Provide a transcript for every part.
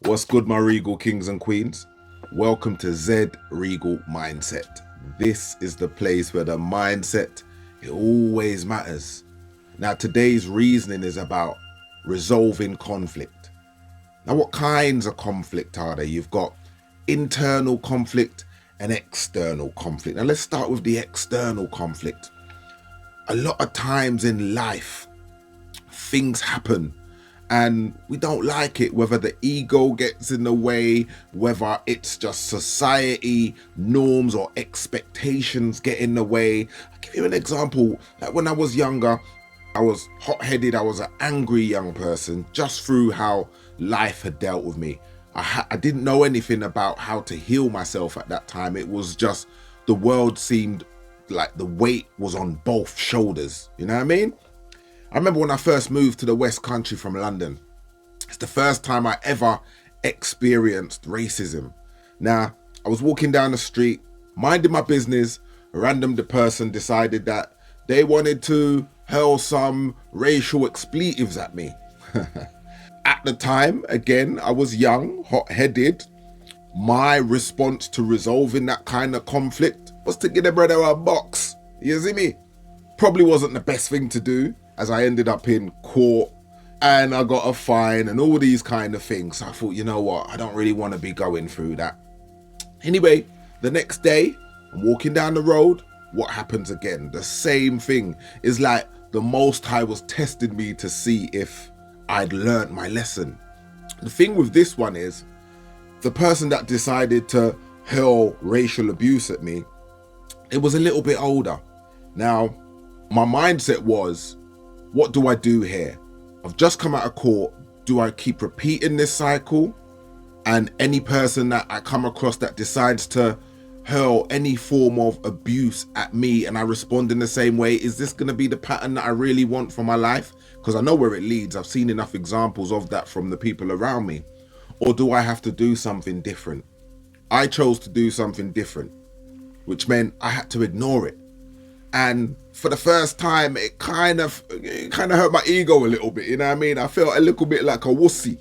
What's good, my Regal kings and queens? Welcome to Zed Regal Mindset. This is the place where the mindset, it always matters. Now, today's reasoning is about resolving conflict. Now, what kinds of conflict are there? You've got internal conflict and external conflict. Now, let's start with the external conflict. A lot of times in life, things happen and we don't like it, whether the ego gets in the way, whether it's just society norms or expectations get in the way. I'll give you an example. Like when I was younger, I was hot-headed. I was an angry young person just through how life had dealt with me. I didn't know anything about how to heal myself at that time. It was just the world seemed like the weight was on both shoulders. You know what I mean? I remember when I first moved to the West Country from London. It's the first time I ever experienced racism. Now, I was walking down the street, minding my business. A random person decided that they wanted to hurl some racial expletives at me. At the time, again, I was young, hot-headed. My response to resolving that kind of conflict was to get a brother a box. You see me? Probably wasn't the best thing to do, as I ended up in court and I got a fine and all these kind of things. So I thought, you know what? I don't really want to be going through that. Anyway, the next day, I'm walking down the road. What happens again? The same thing. Is like the Most High was testing me to see if I'd learned my lesson. The thing with this one is, the person that decided to hurl racial abuse at me, it was a little bit older. Now, my mindset was, what do I do here? I've just come out of court. Do I keep repeating this cycle? And any person that I come across that decides to hurl any form of abuse at me and I respond in the same way, is this going to be the pattern that I really want for my life? Because I know where it leads. I've seen enough examples of that from the people around me. Or do I have to do something different? I chose to do something different, which meant I had to ignore it. And for the first time, it kind of hurt my ego a little bit. You know what I mean? I felt a little bit like a wussy.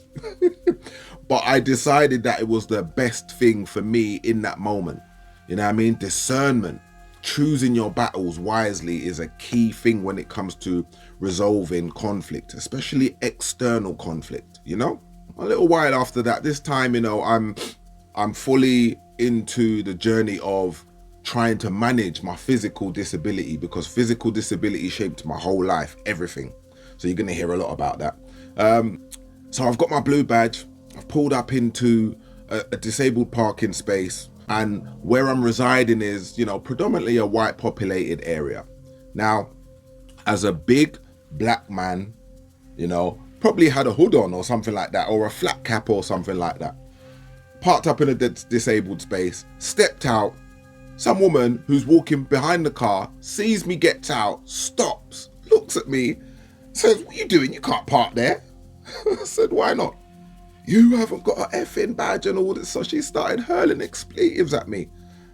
But I decided that it was the best thing for me in that moment. You know what I mean? Discernment, choosing your battles wisely is a key thing when it comes to resolving conflict, especially external conflict, you know? A little while after that, this time, you know, I'm fully into the journey of trying to manage my physical disability, because physical disability shaped my whole life, everything. So you're going to hear a lot about that. So I've got my blue badge. I've pulled up into a disabled parking space, and where I'm residing is, you know, predominantly a white populated area. Now, as a big black man, you know, probably had a hood on or something like that, or a flat cap or something like that. Parked up in a disabled space, stepped out. Some woman who's walking behind the car sees me, gets out, stops, looks at me, says, "What are you doing? You can't park there." I said, "Why not?" "You haven't got an effing badge and all this." So she started hurling expletives at me.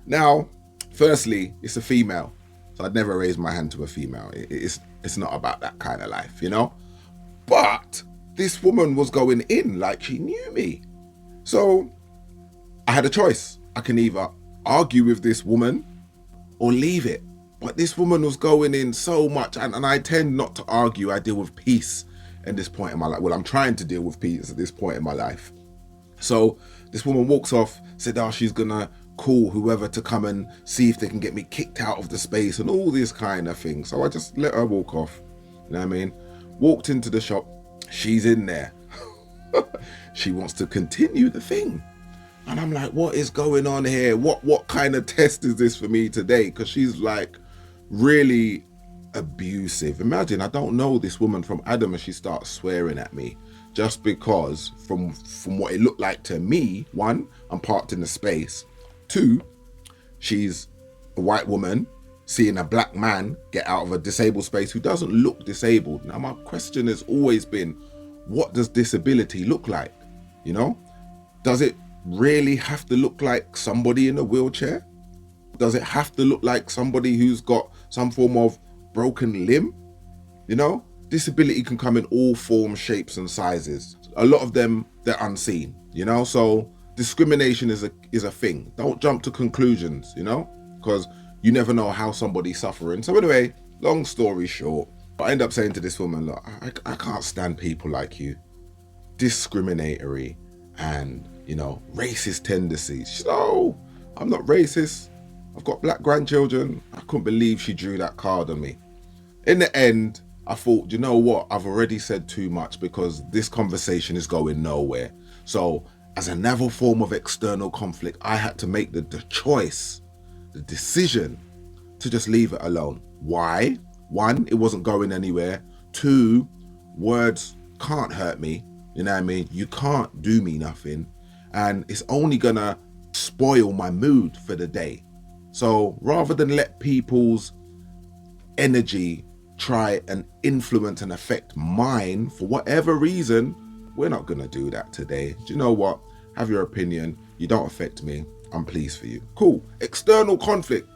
Now, firstly, it's a female. So I'd never raise my hand to a female. It's not about that kind of life, you know? But this woman was going in like she knew me. So I had a choice. I can either argue with this woman or leave it. But this woman was going in so much, and I tend not to argue. I deal with peace at this point in my life. Well, I'm trying to deal with peace at this point in my life. So this woman walks off, said, she's gonna call whoever to come and see if they can get me kicked out of the space and all this kind of thing. So I just let her walk off. You know what I mean? Walked into the shop. She's in there. She wants to continue the thing. And I'm like, what is going on here? What kind of test is this for me today? Because she's like really abusive. Imagine, I don't know this woman from Adam, and she starts swearing at me just because from what it looked like to me. One, I'm parked in the space. Two, she's a white woman seeing a black man get out of a disabled space who doesn't look disabled. Now, my question has always been, what does disability look like? You know, does it really have to look like somebody in a wheelchair? Does it have to look like somebody who's got some form of broken limb? You know, disability can come in all forms, shapes and sizes. A lot of them, they're unseen. you know? So discrimination is a thing. Don't jump to conclusions, you know, because you never know how somebody's suffering. So anyway, long story short, I end up saying to this woman, look, I can't stand people like you, discriminatory and, you know, racist tendencies. She's like, oh, I'm not racist. I've got black grandchildren. I couldn't believe she drew that card on me. In the end, I thought, you know what? I've already said too much because this conversation is going nowhere. So as another form of external conflict, I had to make the choice, the decision to just leave it alone. Why? One, it wasn't going anywhere. Two, words can't hurt me. You know what I mean? You can't do me nothing. And it's only gonna spoil my mood for the day. So rather than let people's energy try and influence and affect mine for whatever reason, we're not gonna do that today. Do you know what? Have your opinion. You don't affect me. I'm pleased for you. Cool. External conflict.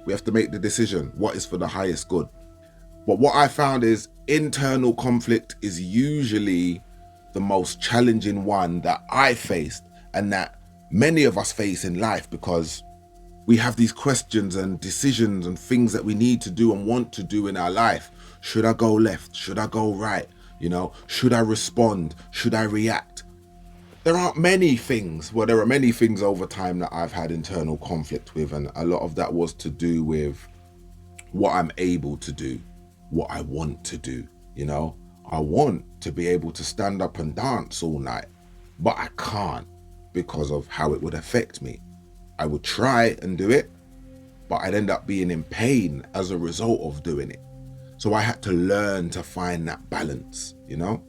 We have to make the decision. What is for the highest good? But what I found is internal conflict is usually the most challenging one that I faced and that many of us face in life, because we have these questions and decisions and things that we need to do and want to do in our life. Should I go left? Should I go right? You know, should I respond? Should I react? There are many things over time that I've had internal conflict with, and a lot of that was to do with what I'm able to do, what I want to do. You know, I want to be able to stand up and dance all night, but I can't because of how it would affect me. I would try and do it, but I'd end up being in pain as a result of doing it. So I had to learn to find that balance, you know?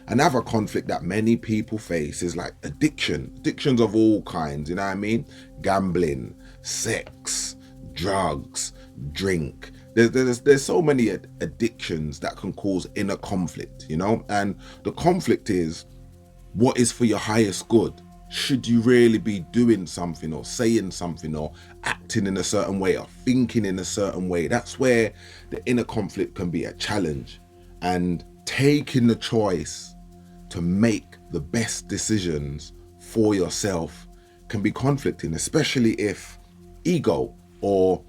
Another conflict that many people face is like addictions of all kinds, you know what I mean? Gambling, sex, drugs, drink. There's so many addictions that can cause inner conflict, you know? And the conflict is, what is for your highest good? Should you really be doing something or saying something or acting in a certain way or thinking in a certain way? That's where the inner conflict can be a challenge. And taking the choice to make the best decisions for yourself can be conflicting, especially if ego or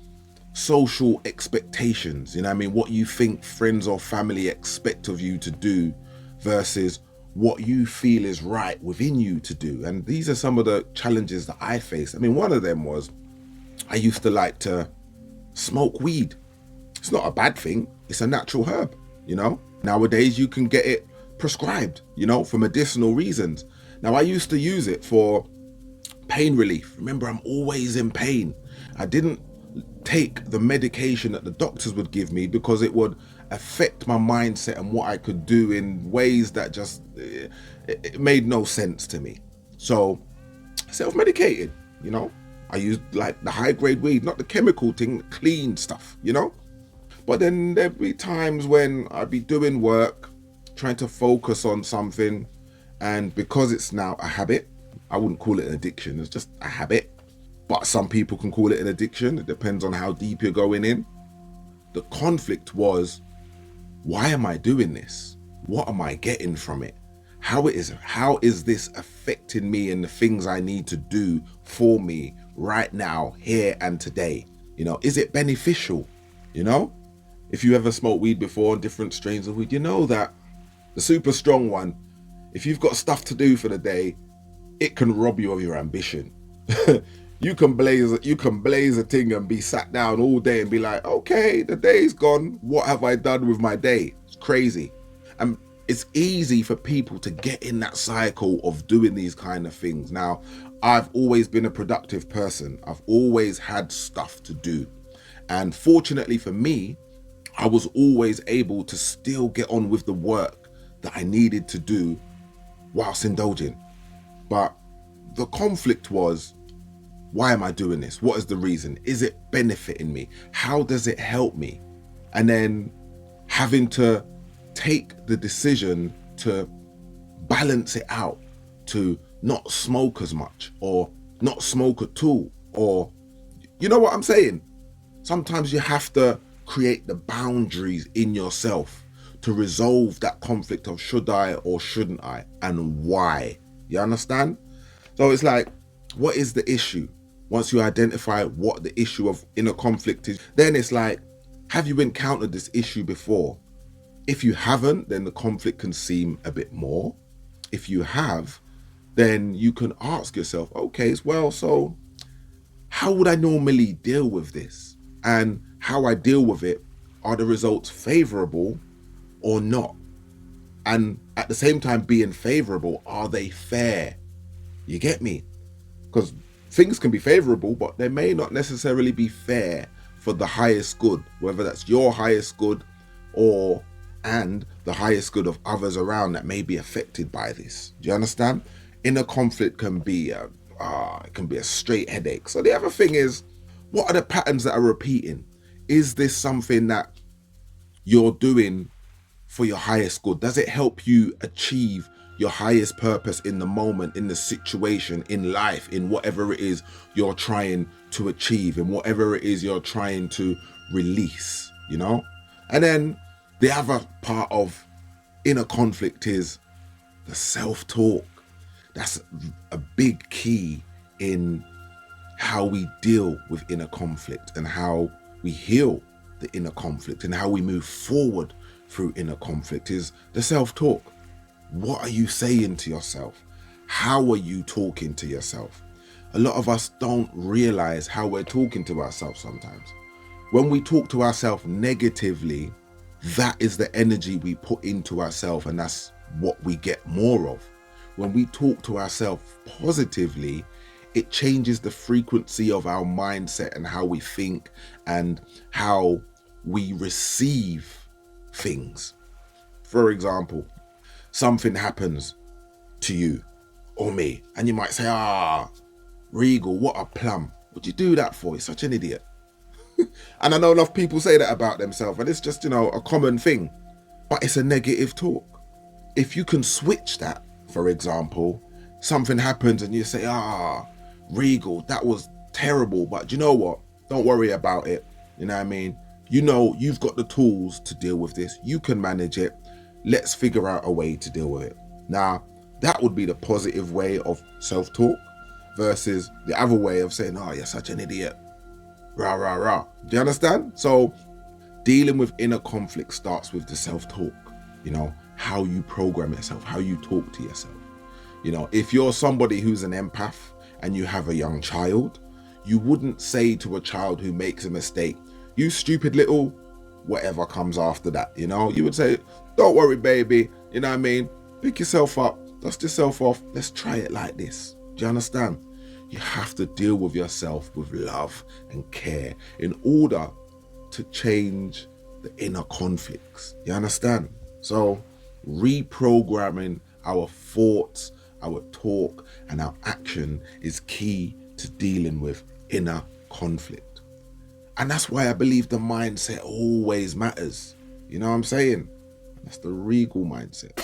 social expectations, you know what I mean, what you think friends or family expect of you to do versus what you feel is right within you to do. And these are some of the challenges that I faced. I mean, one of them was I used to like to smoke weed. It's not a bad thing. It's a natural herb, you know. Nowadays you can get it prescribed, you know, for medicinal reasons. Now I used to use it for pain relief. Remember, I'm always in pain. I didn't take the medication that the doctors would give me because it would affect my mindset and what I could do in ways that just it made no sense to me. So self-medicated, you know. I used like the high-grade weed, not the chemical thing, clean stuff, you know. But then there'd be times when I'd be doing work, trying to focus on something, and because it's now a habit, I wouldn't call it an addiction, it's just a habit. But some people can call it an addiction. It depends on how deep you're going in. The conflict was, why am I doing this? What am I getting from it? How is this affecting me and the things I need to do for me right now, here and today? You know, is it beneficial? You know, if you ever smoked weed before, different strains of weed, you know that the super strong one, if you've got stuff to do for the day, it can rob you of your ambition. You can blaze a thing and be sat down all day and be like, okay, the day's gone. What have I done with my day? It's crazy. And it's easy for people to get in that cycle of doing these kind of things. Now, I've always been a productive person. I've always had stuff to do. And fortunately for me, I was always able to still get on with the work that I needed to do whilst indulging. But the conflict was, why am I doing this? What is the reason? Is it benefiting me? How does it help me? And then having to take the decision to balance it out, to not smoke as much or not smoke at all, or, you know what I'm saying? Sometimes you have to create the boundaries in yourself to resolve that conflict of should I or shouldn't I, and why. You understand? So it's like, what is the issue? Once you identify what the issue of inner conflict is, then it's like, have you encountered this issue before? If you haven't, then the conflict can seem a bit more. If you have, then you can ask yourself, okay, well, so how would I normally deal with this? And how I deal with it, are the results favorable or not? And at the same time, being favorable, are they fair? You get me? Because things can be favorable, but they may not necessarily be fair for the highest good, whether that's your highest good or and the highest good of others around that may be affected by this. Do you understand? Inner conflict can be a straight headache. So the other thing is, what are the patterns that are repeating? Is this something that you're doing for your highest good? Does it help you achieve your highest purpose in the moment, in the situation, in life, in whatever it is you're trying to achieve, in whatever it is you're trying to release, you know? And then the other part of inner conflict is the self-talk. That's a big key in how we deal with inner conflict and how we heal the inner conflict and how we move forward through inner conflict is the self-talk. What are you saying to yourself? How are you talking to yourself? A lot of us don't realize how we're talking to ourselves sometimes. When we talk to ourselves negatively, that is the energy we put into ourselves, and that's what we get more of. When we talk to ourselves positively, it changes the frequency of our mindset and how we think and how we receive things. For example, something happens to you or me, and you might say, Regal, what a plum. What'd you do that for? You're such an idiot. And I know enough people say that about themselves, and it's just, a common thing. But it's a negative talk. If you can switch that, for example, something happens and you say, Regal, that was terrible, but you know what? Don't worry about it. You know what I mean? You've got the tools to deal with this. You can manage it. Let's figure out a way to deal with it. Now, that would be the positive way of self-talk versus the other way of saying, you're such an idiot. Rah, rah, rah. Do you understand? So dealing with inner conflict starts with the self-talk, how you program yourself, how you talk to yourself. If you're somebody who's an empath and you have a young child, you wouldn't say to a child who makes a mistake, you stupid little whatever comes after that, You would say, don't worry, baby, you know what I mean? Pick yourself up, dust yourself off, let's try it like this. Do you understand? You have to deal with yourself with love and care in order to change the inner conflicts. You understand? So reprogramming our thoughts, our talk, and our action is key to dealing with inner conflict. And that's why I believe the mindset always matters. You know what I'm saying? That's the Regal mindset.